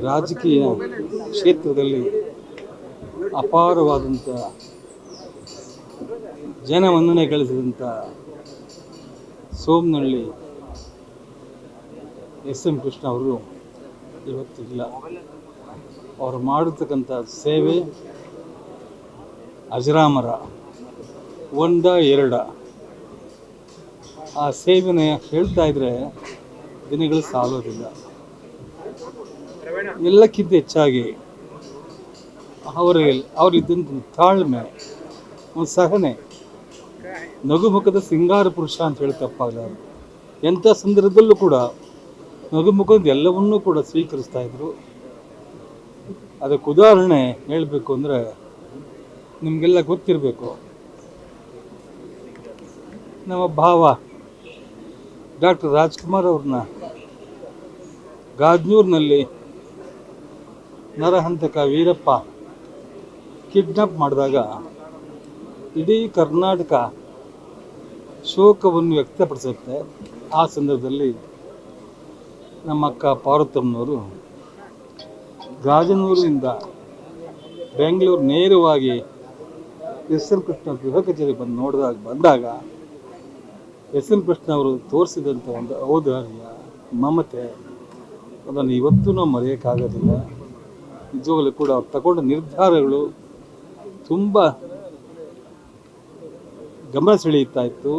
ರಾಜಕೀಯ ಕ್ಷೇತ್ರದಲ್ಲಿ ಅಪಾರವಾದಂಥ ಜನಮನ್ನಣೆ ಗಳಿಸಿದಂಥ ಸೋಮನಹಳ್ಳಿ ಎಸ್.ಎಂ. ಕೃಷ್ಣ ಅವರು ಇವತ್ತಿಲ್ಲ. ಅವರು ಮಾಡಿರ್ತಕ್ಕಂಥ ಸೇವೆ ಅಜರಾಮರ, ಒಂದ ಎರಡ. ಆ ಸೇವೆನ ಹೇಳ್ತಾ ಇದ್ರೆ ದಿನಗಳು ಸಾಲೋದಿಲ್ಲ. ಎಲ್ಲಕ್ಕಿಂತ ಹೆಚ್ಚಾಗಿ ಅವರಿದ್ದಂಥ ತಾಳ್ಮೆ, ಒಂದು ಸಹನೆ, ನಗುಮುಖದ ಸಿಂಗಾರ ಪುರುಷ ಅಂತ ಹೇಳಿ ತಪ್ಪಾಗಲಾರ. ಎಂಥ ಸಂದರ್ಭದಲ್ಲೂ ಕೂಡ ನಗುಮುಖದ ಎಲ್ಲವನ್ನೂ ಕೂಡ ಸ್ವೀಕರಿಸ್ತಾ ಇದ್ರು. ಅದಕ್ಕೆ ಉದಾಹರಣೆ ಹೇಳಬೇಕು ಅಂದರೆ ನಿಮಗೆಲ್ಲ ಗೊತ್ತಿರಬೇಕು, ನಮ್ಮ ಭಾವ ಡಾಕ್ಟರ್ ರಾಜ್ಕುಮಾರ್ ಅವ್ರನ್ನ ಗಾಜನೂರಿನಲ್ಲಿ ನರಹಂತಕ ವೀರಪ್ಪ ಕಿಡ್ನಾಪ್ ಮಾಡಿದಾಗ ಇಡೀ ಕರ್ನಾಟಕ ಶೋಕವನ್ನು ವ್ಯಕ್ತಪಡಿಸುತ್ತೆ. ಆ ಸಂದರ್ಭದಲ್ಲಿ ನಮ್ಮ ಅಕ್ಕ ಪಾರ್ವತಮ್ಮನವರು ಗಾಜನೂರಿನಿಂದ ಬೆಂಗಳೂರು ನೇರವಾಗಿ ಎಸ್.ಎಂ. ಕೃಷ್ಣ ಗೃಹ ಕಚೇರಿ ಬಂದಾಗ ಎಸ್.ಎಂ. ಕೃಷ್ಣ ಅವರು ತೋರಿಸಿದಂಥ ಒಂದು ಔದಾರ್ಯ, ಮಮತೆ, ಅದನ್ನು ಇವತ್ತೂ ನಾವು ಮರೆಯೋಕ್ಕಾಗೋದಿಲ್ಲ. ನಿಜವಾಗಲೂ ಕೂಡ ಅವ್ರು ತಗೊಂಡ ನಿರ್ಧಾರಗಳು ತುಂಬ ಗಮನ ಸೆಳೆಯುತ್ತಾ ಇತ್ತು.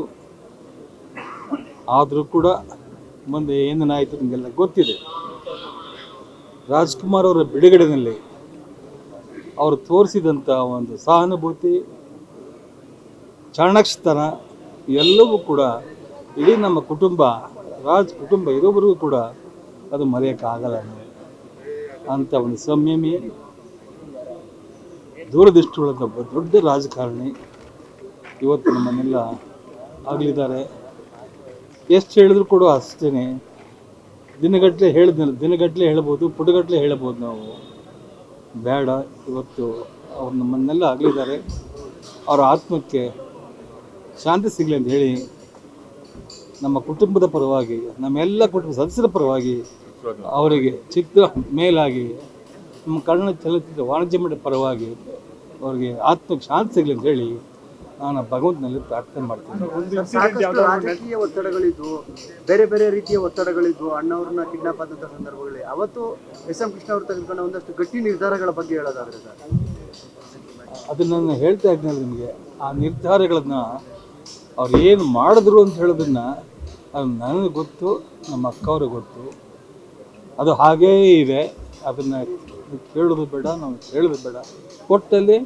ಆದರೂ ಕೂಡ ಮುಂದೆ ಏನೇನಾಯಿತು ನಿಮಗೆಲ್ಲ ಗೊತ್ತಿದೆ. ರಾಜ್ಕುಮಾರ್ ಅವರ ಬಿಡುಗಡೆಯಲ್ಲಿ ಅವರು ತೋರಿಸಿದಂಥ ಒಂದು ಸಹಾನುಭೂತಿ, ಚಾಣಾಕ್ಷತನ ಎಲ್ಲವೂ ಕೂಡ ಇಡೀ ನಮ್ಮ ಕುಟುಂಬ, ಕುಟುಂಬ ಇರೋವರೆಗೂ ಕೂಡ ಅದು ಮರೆಯೋಕ್ಕಾಗಲ್ಲ. ಅಂಥ ಒಂದು ಸಂಯಮಿ, ದೂರದೃಷ್ಟಿಯುಳ್ಳಂಥ ದೊಡ್ಡ ರಾಜಕಾರಣಿ ಇವತ್ತು ನಮ್ಮನ್ನೆಲ್ಲ ಆಗಲಿದ್ದಾರೆ. ಎಷ್ಟು ಹೇಳಿದ್ರು ಕೂಡ ಅಷ್ಟೇ. ದಿನಗಟ್ಟಲೆ ಹೇಳ್ಬೋದು, ಪುಟಗಟ್ಟಲೆ ಹೇಳ್ಬೋದು ನಾವು. ಬೇಡ, ಇವತ್ತು ಅವ್ರು ನಮ್ಮನ್ನೆಲ್ಲ ಆಗಲಿದ್ದಾರೆ. ಅವರ ಆತ್ಮಕ್ಕೆ ಶಾಂತಿ ಸಿಗಲಿ ಅಂತ ಹೇಳಿ ನಮ್ಮ ಕುಟುಂಬದ ಪರವಾಗಿ, ನಮ್ಮೆಲ್ಲ ಕುಟುಂಬ ಸದಸ್ಯರ ಪರವಾಗಿ ಅವರಿಗೆ ಚಿಕ್ಕ ಮೇಲಾಗಿ ನಮ್ಮ ಕನ್ನಡ ಚಲನಚಿತ್ರ ವಾಣಿಜ್ಯ ಮಂಡಳಿ ಪರವಾಗಿ ಅವರಿಗೆ ಆತ್ಮಕ್ಕೆ ಶಾಂತಿ ಸಿಗಲಿ ಅಂತ ಹೇಳಿ ನಾನು ಭಗವಂತನಲ್ಲಿ ಪ್ರಾರ್ಥನೆ ಮಾಡ್ತೀನಿ. ಸಾಕಷ್ಟು ರಾಜಕೀಯ ಒತ್ತಡಗಳಿದ್ವು, ಬೇರೆ ಬೇರೆ ರೀತಿಯ ಒತ್ತಡಗಳಿದ್ವು ಅಣ್ಣವ್ರನ್ನ ಕಿಡ್ನಾಪ್ ಆದಂಥ ಸಂದರ್ಭಗಳಲ್ಲಿ. ಅವತ್ತು ಎಸ್.ಎಂ. ಕೃಷ್ಣ ಅವರು ತೆಗೆದುಕೊಂಡ ಒಂದಷ್ಟು ಗಟ್ಟಿ ನಿರ್ಧಾರಗಳ ಬಗ್ಗೆ ಹೇಳೋದಾದ್ರೆ ಸರ್, ಅದನ್ನು ನಾನು ಹೇಳ್ತಾ ಇದ್ದೇನೆ ನಿಮಗೆ. ಆ ನಿರ್ಧಾರಗಳನ್ನು ಅವ್ರು ಏನು ಮಾಡಿದ್ರು ಅಂತ ಹೇಳೋದನ್ನು ಅದು ನನಗೆ ಗೊತ್ತು, ನಮ್ಮ ಅಕ್ಕವ್ರಿಗೆ ಗೊತ್ತು. ಅದು ಹಾಗೇ ಇದೆ. ಅದನ್ನು ಕೇಳೋದು ಬೇಡ, ನಾವು ಹೇಳೋದು ಬೇಡ. ಒಟ್ಟಲ್ಲಿ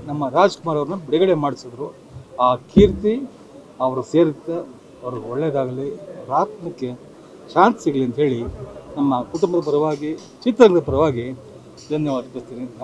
ನಮ್ಮ ರಾಜ್ಕುಮಾರ್ ಅವ್ರನ್ನ ಬಿಡುಗಡೆ ಮಾಡಿಸಿದ್ರು. ಆ ಕೀರ್ತಿ ಅವರು ಸೇರುತ್ತೆ. ಅವ್ರಿಗೆ ಒಳ್ಳೆಯದಾಗಲಿ, ಅವ್ರ ಆತ್ಮಕ್ಕೆ ಶಾಂತಿ ಸಿಗಲಿ ಅಂತ ಹೇಳಿ ನಮ್ಮ ಕುಟುಂಬದ ಪರವಾಗಿ, ಚಿತ್ರರಂಗದ ಪರವಾಗಿ ಧನ್ಯವಾದ ಅರ್ಪಿಸ್ತೀನಿ.